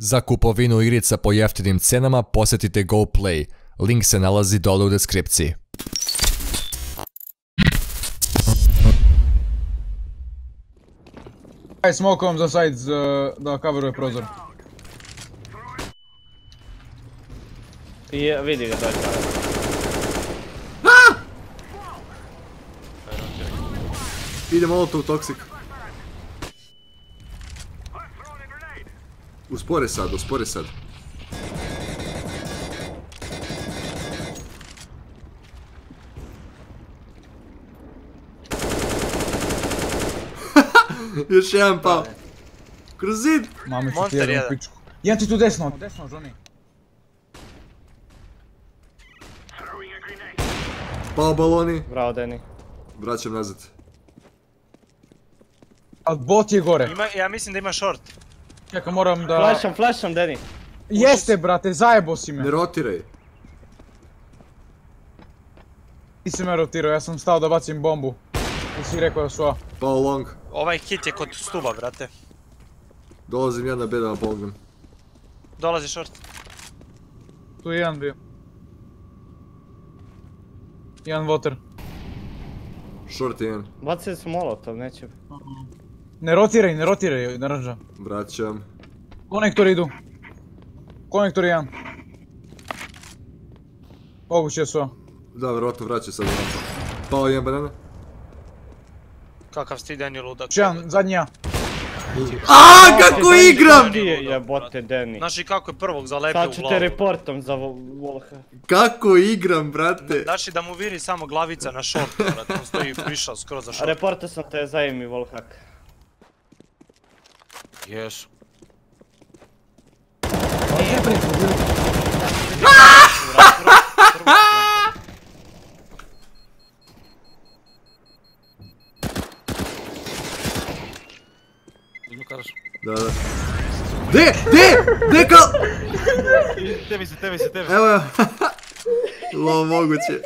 Za kupovinu igrica po jeftinim cenama posjetite GoPlay. Link se nalazi dole u deskripciji. Aj, smokom za side da coveruje prozor. I vidi ga dođe. Ide malo tu toksik. Uspore sad, uspore sad. Još jedan pao. Kroz zid. Mami ću ti jednu pičku. Jedan ti tu desno, Johnny. Pao baloni. Bravo, Deni. Vraćam nazad. Al bot je gore. Ja mislim da ima short. Čekaj, moram da... Flashom, Deni. Jeste, brate, zajebo si me. Ne rotiraj. Ti si me rotirao, ja sam stao da bacim bombu. I si rekao da su A. Pao long. Ovaj hit je kod stuba, brate. Dolazim ja na B da vam pomognem. Dolazi short. Tu je jedan bio. Jedan water. Short je jedan. Bacili su molotov, neće. Ne rotiraj, naranđa. Vraćam. Konektor idu. Konektor jedan. Moguće su A. Da, vjerojatno vraća sad. Pao jedan banana. Kakav si Daniel ludak. Jedan, zadnji A. Aaaa, kako igram! Ti jebote, Deni. Znaš i kako je prvog zalepio u Sad ću glavu. te reportom za Volha. Kako igram, brate? Znaš i da mu viri samo glavica na shortu, brate. On stoji prišao skroz za short. Reportao sam te za Amy Volhak. Jesu. Da. De kao... Tebi se. Evo. Lo moguće.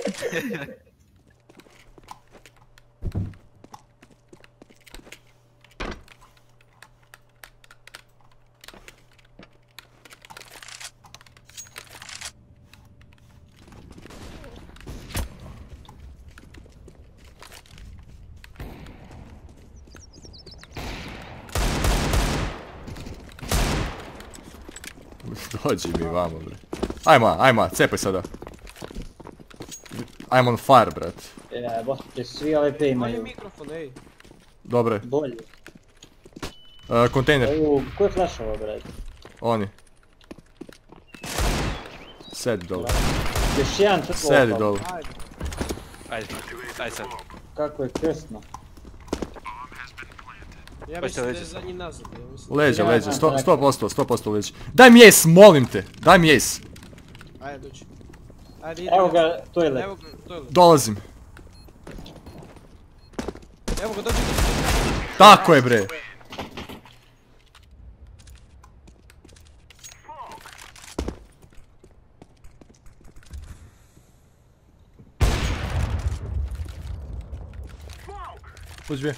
Dođi mi vamo, bre. Ajmo, cepaj sada. I'm on fire, brat. Jebote, svi ove pe imaju. Mikrofon, ej. Dobre. Bolje. Kontejner. Ko je flashovao, brate? Oni. Sedi dole. Još jedan čutvao. Sedi dole. Ajde sad. Kako je krsno. Ja mislim da je zadnji nazad. Leđa, 100% leđa. Daj mi ace, molim te. Daj mi ace. Ajde, dođi. Ajde, ide. Evo ga, toilet. Evo ga, toilet. Dolazim. Evo ga, dođi. Tako je, bre. Uđi bje.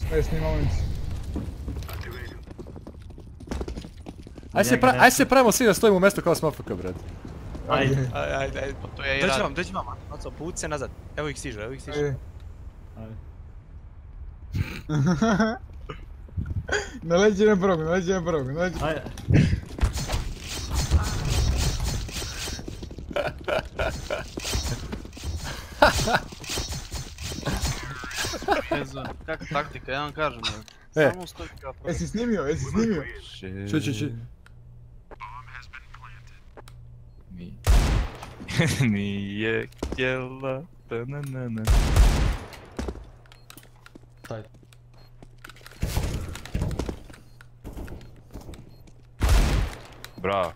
Smešni momenti. Aj se pravimo svi da stojimo u mjestu kao smafaka, brat. Ajde, pa to je i rad. Dođi vam, Maco, povuci se nazad. Evo ih stiže. Naleđi na prvog. Ajde. Kakva taktika, ja vam kažem. Samo stoji kao prvo. Jesi snimio? Čuj. Nije htjela, ta-na-na-na. Bravo.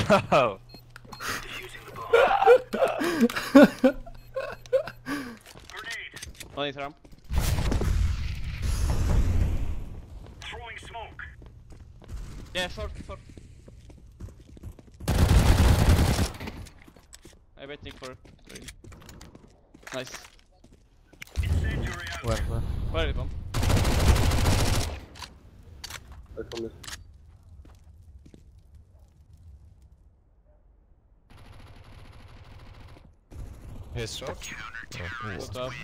Bravo. Oni tram. Yeah, short. I'm waiting for green. Nice. Where? Where is bomb? He's short. Good stuff.